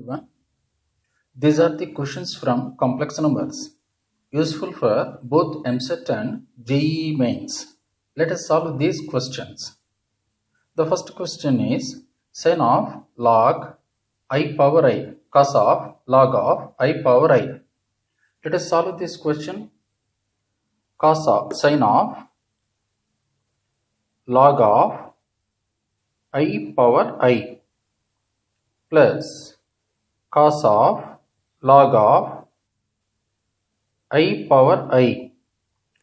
everyone. These are the questions from complex numbers, useful for both MSET and JEE mains. Let us solve these questions. The first question is sin of log I power I, cos of log of I power I. Let us solve this question. Cos of sin of log of I power I plus cos of log of I power I,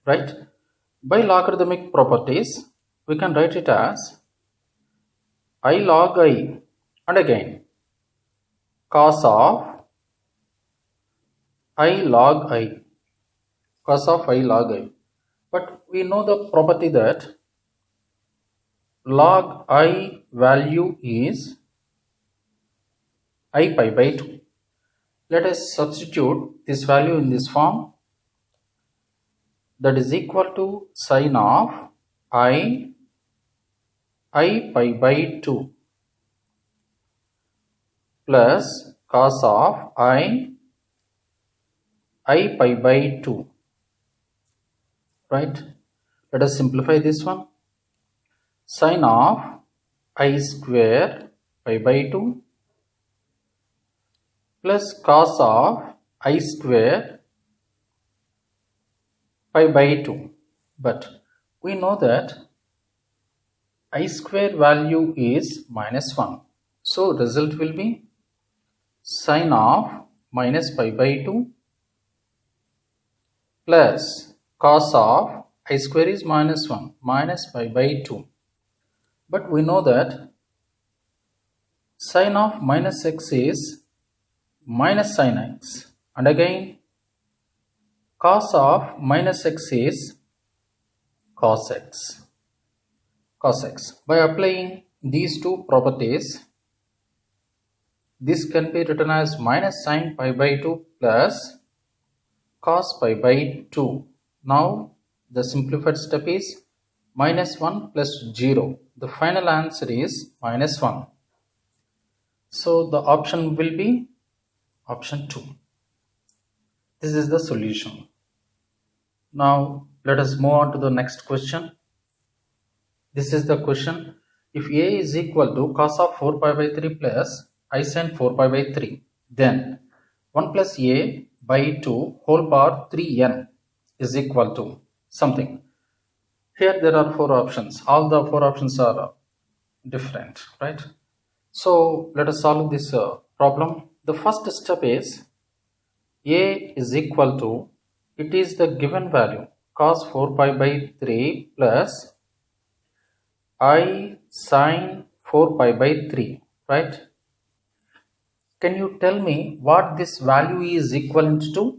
right? By logarithmic properties, we can write it as I log I, and again cos of I log I, cos of I log I. But we know the property that log I value is I pi by 2. Let us substitute this value in this form. That is equal to sin of I pi by 2 plus cos of I pi by 2, right? Let us simplify this one. Sin of I square pi by 2 plus cos of I square pi by 2. But we know that I square value is minus 1. So result will be sin of minus pi by 2 plus cos of I square is minus 1 minus pi by 2. But we know that sin of minus x is minus sin x, and again cos of minus x is cos x. By applying these two properties, this can be written as minus sin pi by 2 plus cos pi by 2. Now the simplified step is minus 1 plus 0. The final answer is minus 1. So the option will be option 2. This is the solution. Now let us move on to the next question. This is the question. If A is equal to cos of 4 pi by 3 plus I sin 4 pi by 3, then 1 plus A by 2 whole power 3n is equal to something. Here there are 4 options. All the 4 options are different, right? So let us solve this problem. The first step is A is equal to, it is the given value cos 4 pi by 3 plus I sin 4 pi by 3, right? Can you tell me what this value is equivalent to?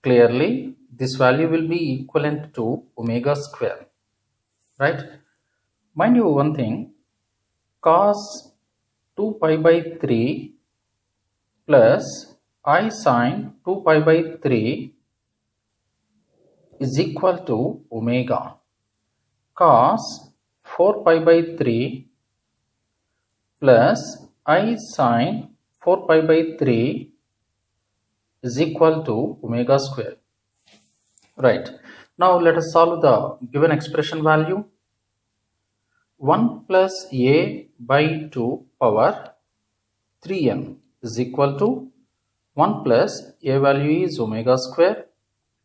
Clearly, this value will be equivalent to omega square, right? Mind you one thing, cos 2 pi by 3 plus I sin 2 pi by 3 is equal to omega. Cos 4 pi by 3 plus I sin 4 pi by 3 is equal to omega square. Right. Now let us solve the given expression value. 1 plus A by 2 power 3n is equal to 1 plus A value is omega square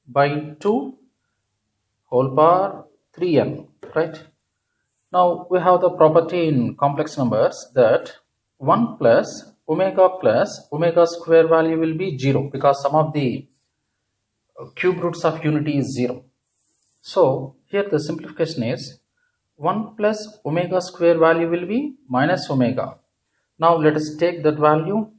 by 2 whole power 3n, right? Now we have the property in complex numbers that 1 plus omega square value will be 0 because sum of the cube roots of unity is 0. So here the simplification is 1 plus omega square value will be minus omega. Now let us take that value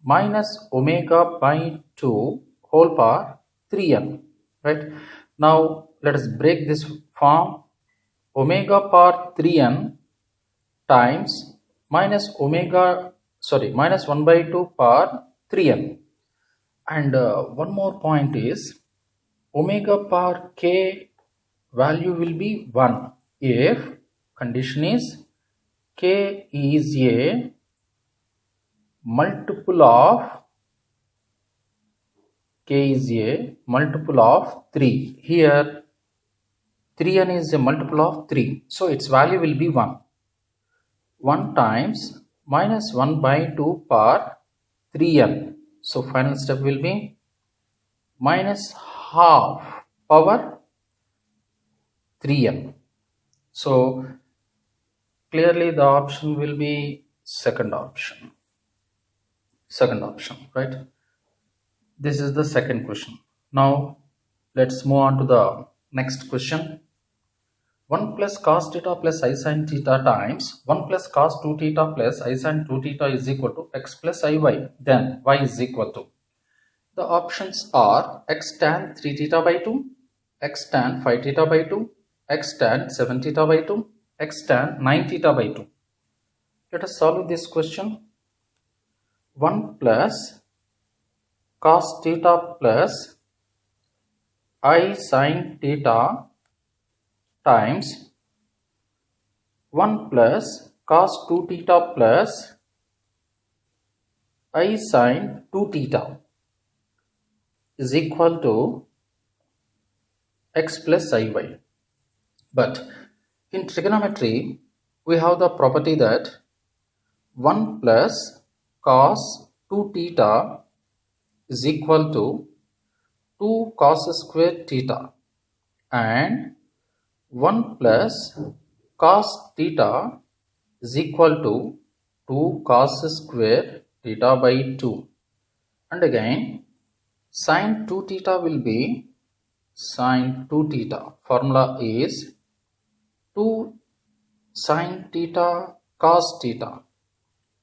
minus omega by 2 whole power 3n, right? Now let us break this form. Omega power 3n times minus 1 by 2 power 3n. And one more point is omega power k value will be 1 if condition is k is a multiple of k is a multiple of 3. Here 3n is a multiple of 3. So its value will be 1. 1 times minus 1 by 2 per 3n. So final step will be minus half power 3n. So clearly the option will be second option. Second option, right? This is the second question. Now let's move on to the next question. 1 plus cos theta plus I sin theta times 1 plus cos 2 theta plus I sin 2 theta is equal to x plus iy. Then y is equal to. The options are x tan 3 theta by 2, x tan 5 theta by 2, x tan 7 theta by 2, x tan 9 theta by 2. Let us solve this question. 1 plus cos theta plus I sin theta times 1 plus cos 2 theta plus I sin 2 theta is equal to x plus iy. But in trigonometry, we have the property that 1 plus cos 2 theta is equal to 2 cos square theta, and 1 plus cos theta is equal to 2 cos square theta by 2. And again sin 2 theta will be sin 2 theta. Formula is 2 sin theta cos theta.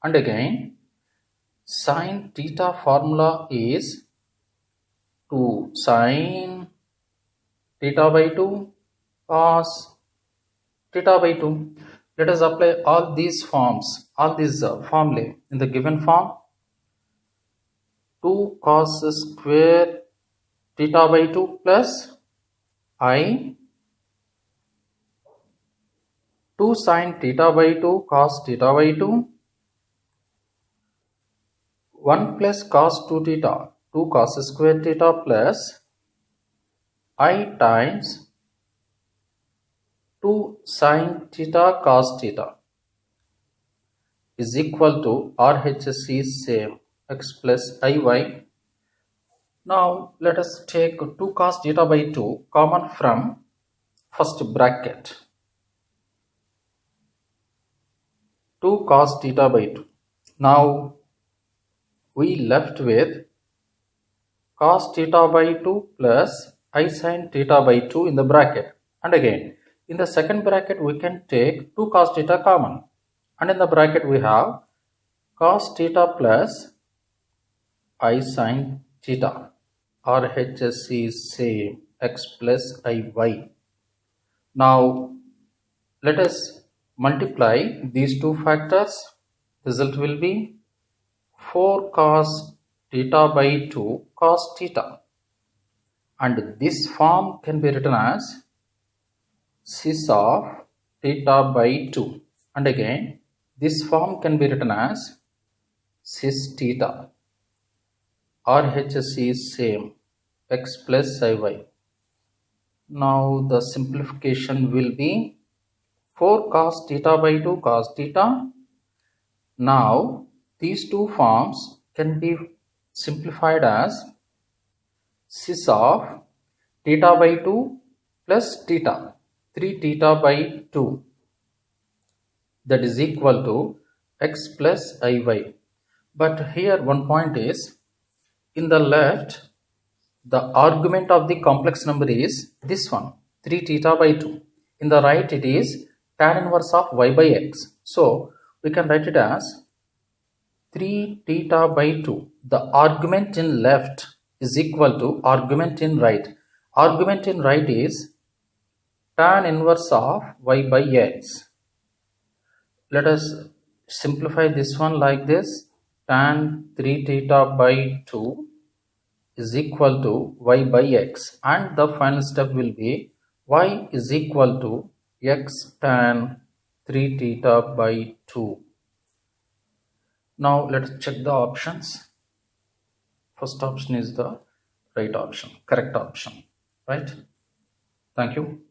And again sin theta formula is 2 sin theta by 2 cos theta by 2. Let us apply all these forms, all these formulae in the given form. 2 cos square theta by 2 plus I 2 sin theta by 2 cos theta by 2, 1 plus cos 2 theta, 2 cos square theta plus I times 2 sin theta cos theta is equal to RHS is same, x plus iy. Now let us take 2 cos theta by 2 common from first bracket. 2 cos theta by 2. Now we left with cos theta by 2 plus I sin theta by 2 in the bracket. And again in the second bracket we can take 2 cos theta common, and in the bracket we have cos theta plus I sin theta. RHS is same, x plus iy. Now let us multiply these two factors. Result will be 4 cos theta by 2 cos theta, and this form can be written as cis of theta by 2, and again this form can be written as cis theta. RHS is same, x plus iy. Now the simplification will be 4 cos theta by 2 cos theta. Now these two forms can be simplified as cis of theta by 2 plus theta, 3 theta by 2, that is equal to x plus iy. But here one point is, in the left the argument of the complex number is this one, 3 theta by 2. In the right it is tan inverse of y by x. So we can write it as 3 theta by 2. The argument in left is equal to argument in right. Argument in right is tan inverse of y by x. Let us simplify this one like this. Tan 3 theta by 2 is equal to y by x, and the final step will be y is equal to x tan 3 theta by 2. Now let's check the options. First option is the right option, correct option, right? Thank you.